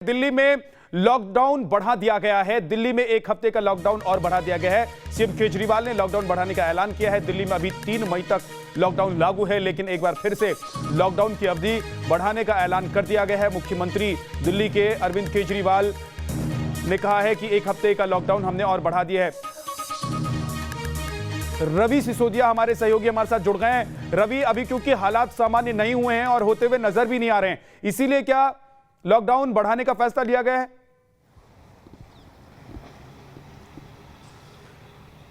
दिल्ली में लॉकडाउन बढ़ा दिया गया है। दिल्ली में एक हफ्ते का लॉकडाउन और बढ़ा दिया गया है। सीएम केजरीवाल ने लॉकडाउन बढ़ाने का ऐलान किया है। दिल्ली में अभी 3 मई तक लॉकडाउन लागू है, लेकिन एक बार फिर से लॉकडाउन की अवधि बढ़ाने का ऐलान कर दिया गया है। मुख्यमंत्री दिल्ली के अरविंद केजरीवाल ने कहा है कि एक हफ्ते का लॉकडाउन हमने और बढ़ा दिया है। रवि सिसोदिया हमारे सहयोगी हमारे साथ जुड़ गए हैं। रवि, अभी क्योंकि हालात सामान्य नहीं हुए हैं और होते हुए नजर भी नहीं आ रहे हैं, इसीलिए क्या लॉकडाउन बढ़ाने का फैसला लिया गया है?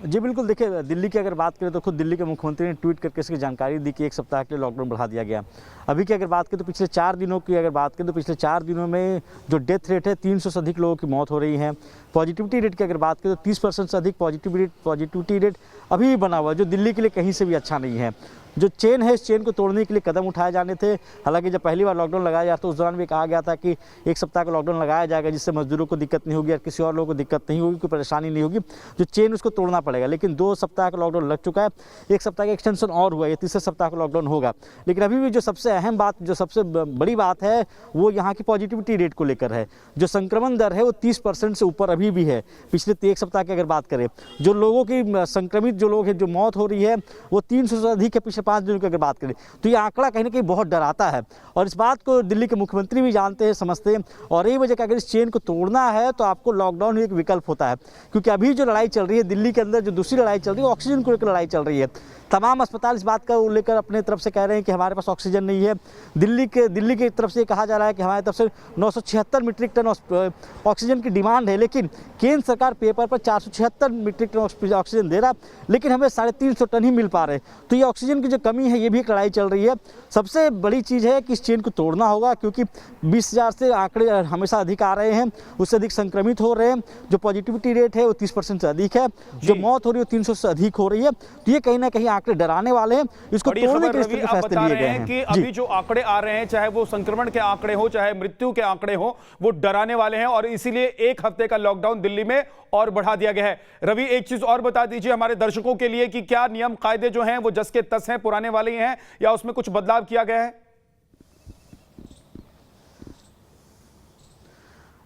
जी बिल्कुल, देखिए दिल्ली की अगर बात करें तो खुद दिल्ली के मुख्यमंत्री ने ट्वीट करके इसकी जानकारी दी कि एक सप्ताह के लिए लॉकडाउन बढ़ा दिया गया। अभी की अगर बात करें तो पिछले 4 दिनों की अगर बात करें तो पिछले 4 दिनों में जो डेथ रेट है 300 से अधिक लोगों की मौत हो रही है। पॉजिटिविटी रेट की अगर बात करें तो 30% से अधिक पॉजिटिविटी रेट अभी भी बना हुआ है, जो दिल्ली के लिए कहीं से भी अच्छा नहीं है। जो चेन है, इस चेन को तोड़ने के लिए कदम उठाए जाने थे। हालांकि जब पहली बार लॉकडाउन लगाया गया तो उस दौरान भी कहा गया था कि एक सप्ताह का लॉकडाउन लगाया जाएगा, जिससे मजदूरों को दिक्कत नहीं होगी और किसी और लोगों को दिक्कत नहीं होगी, कोई परेशानी नहीं होगी। जो चेन उसको तोड़ना पड़ेगा, लेकिन 2 सप्ताह का लॉकडाउन लग चुका है। एक सप्ताह का एक्सटेंशन और हुआ है, ये तीसरे सप्ताह का लॉकडाउन होगा। लेकिन अभी भी जो सबसे अहम बात, जो सबसे बड़ी बात है, वो यहाँ की पॉजिटिविटी रेट को लेकर है। जो संक्रमण दर है वो 30% से ऊपर अभी भी है। पिछले 1 सप्ताह की अगर बात करें, जो लोगों की संक्रमित जो लोग हैं, जो मौत हो रही है वो 300 से अधिक है पिछले 5 दिनों की अगर बात करें। तो ये आंकड़ा कहीं ना कहीं बहुत डराता है और इस बात को दिल्ली के मुख्यमंत्री भी जानते हैं, समझते हैं। और यही वजह कि अगर इस चेन को तोड़ना है तो आपको लॉकडाउन ही एक विकल्प होता है, क्योंकि अभी जो लड़ाई चल रही है दिल्ली के अंदर, जो दूसरी लड़ाई चल रही है, ऑक्सीजन को लेकर लड़ाई चल रही है। तमाम अस्पताल इस बात का लेकर अपने तरफ से कह रहे हैं कि हमारे पास ऑक्सीजन नहीं है। दिल्ली की तरफ से कहा जा रहा है कि हमारी तरफ से 976 मीट्रिक टन ऑक्सीजन की डिमांड है, लेकिन केंद्र सरकार पेपर पर 476 मीट्रिक टन ऑक्सीजन दे रहा, लेकिन हमें 350 टन ही मिल पा रहे। तो ये ऑक्सीजन की जो कमी है, ये भी एक लड़ाई चल रही है। सबसे बड़ी चीज़ है कि इस चेन को तोड़ना होगा, क्योंकि 20,000 से आंकड़े हमेशा अधिक आ रहे हैं, उससे अधिक संक्रमित हो रहे हैं। जो पॉजिटिविटी रेट है वो 30% से अधिक है, जो मौत हो रही है 300 से अधिक हो रही है। तो ये कहीं ना कहीं आंकड़े डराने वाले हैं। इसको तोड़ने के लिए फैसले लिए गए हैं कि अभी जो आंकड़े आ रहे हैं, चाहे वो संक्रमण के आंकड़े हो, चाहे मृत्यु के आंकड़े हो, वो डराने वाले हैं और इसीलिए एक हफ्ते का लॉकडाउन दिल्ली में और बढ़ा दिया गया है। रवि, एक चीज और बता दीजिए हमारे दर्शकों के लिए कि क्या नियम कायदे जो हैं वो जस के तस हैं, पुराने वाले ही हैं, या उसमें कुछ बदलाव किया गया है?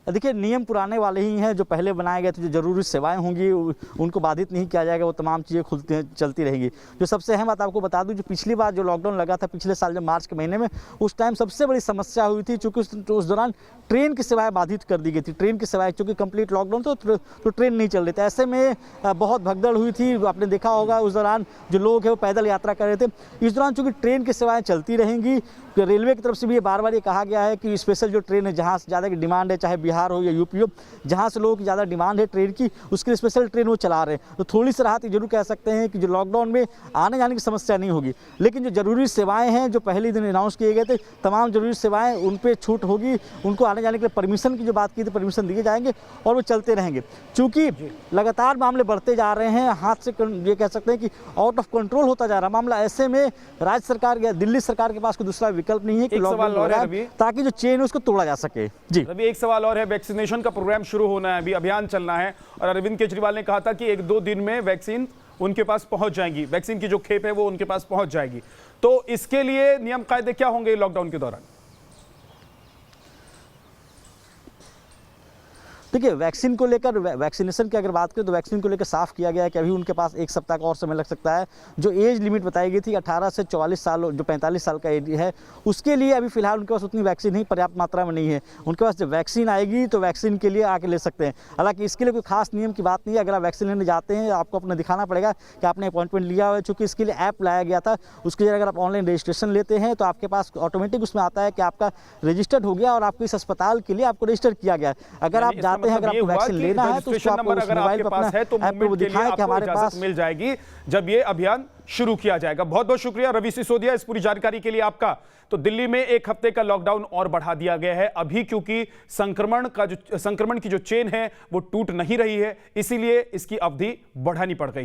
देखिए, नियम पुराने वाले ही हैं जो पहले बनाए गए थे। जो जरूरी सेवाएं होंगी उनको बाधित नहीं किया जाएगा, वो तमाम चीज़ें चलती रहेंगी। जो सबसे अहम बात आपको बता दूं, जो पिछली बार जो लॉकडाउन लगा था पिछले साल जब मार्च के महीने में, उस टाइम सबसे बड़ी समस्या हुई थी, चूँकि उस दौरान ट्रेन की सेवाएं बाधित कर दी गई थी। ट्रेन की सेवाएं, चूँकि कंप्लीट लॉकडाउन तो ट्रेन नहीं चल रही थी। ऐसे में बहुत भगदड़ हुई थी। आपने देखा होगा उस दौरान जो लोग हैं वो पैदल यात्रा कर रहे थे। इस दौरान चूँकि ट्रेन की सेवाएँ चलती रहेंगी, रेलवे की तरफ से भी बार-बार ये कहा गया है कि स्पेशल जो ट्रेन है, जहाँ से ज़्यादा की डिमांड है, चाहे बिहार हो या यूपी हो, जहाँ से लोगों की ज़्यादा डिमांड है ट्रेन की, उसके लिए स्पेशल ट्रेन वो चला रहे हैं। तो थोड़ी सी राहत जरूर कह सकते हैं कि जो लॉकडाउन में आने जाने की समस्या नहीं होगी। लेकिन जो जरूरी सेवाएं हैं, जो पहले दिन अनाउंस किए गए थे, तमाम जरूरी सेवाएं, उन पर छूट होगी। उनको आने जाने के लिए परमिशन की जो बात की थी, परमिशन दिए जाएंगे और वो चलते रहेंगे। चूँकि लगातार मामले बढ़ते जा रहे हैं, हाथ से ये कह सकते हैं कि आउट ऑफ कंट्रोल होता जा रहा है मामला। ऐसे में राज्य सरकार या दिल्ली सरकार के पास कोई दूसरा विकल्प नहीं है कि ताकि जो चेन है उसको तोड़ा जा सके। जी रवि, एक सवाल और है। वैक्सीनेशन का प्रोग्राम शुरू होना है, अभी अभियान चलना है और अरविंद केजरीवाल ने कहा था कि 1-2 दिन में वैक्सीन उनके पास पहुंच जाएगी, वैक्सीन की जो खेप है वो उनके पास पहुंच जाएगी। तो इसके लिए नियम कायदे क्या होंगे लॉकडाउन के दौरान? देखिए, वैक्सीन को लेकर, वैक्सीनेशन की अगर बात करें तो वैक्सीन को लेकर साफ किया गया है कि अभी उनके पास 1 सप्ताह का और समय लग सकता है। जो एज लिमिट बताई गई थी 18 से 44 साल, जो 45 साल का एज है, उसके लिए अभी फिलहाल उनके पास उतनी वैक्सीन नहीं, पर्याप्त मात्रा में नहीं है। उनके पास जब वैक्सीन आएगी तो वैक्सीन के लिए आके ले सकते हैं। हालांकि इसके लिए कोई खास नियम की बात नहीं है। अगर आप वैक्सीन लेने जाते हैं, आपको अपना दिखाना पड़ेगा कि आपने अपॉइंटमेंट लिया हुआ है। चूँकि इसके लिए ऐप लाया गया था, उसके लिए अगर आप ऑनलाइन रजिस्ट्रेशन लेते हैं तो आपके पास ऑटोमेटिक उसमें आता है कि आपका रजिस्टर्ड हो गया और आपको इस अस्पताल के लिए आपको रजिस्टर किया गया। अगर आप जाते हैं, अगर आपको वैक्सीन लेना है तो नंबर अगर आपके पास है तो मूवमेंट के लिए आपको इजाजत मिल जाएगी जब ये अभियान शुरू किया जाएगा। बहुत बहुत शुक्रिया रवि सिसोदिया इस पूरी जानकारी के लिए आपका। तो दिल्ली में एक हफ्ते का लॉकडाउन और बढ़ा दिया गया है अभी, क्योंकि संक्रमण की जो चेन है वो टूट नहीं रही है, इसीलिए इसकी अवधि बढ़ानी पड़ गई है।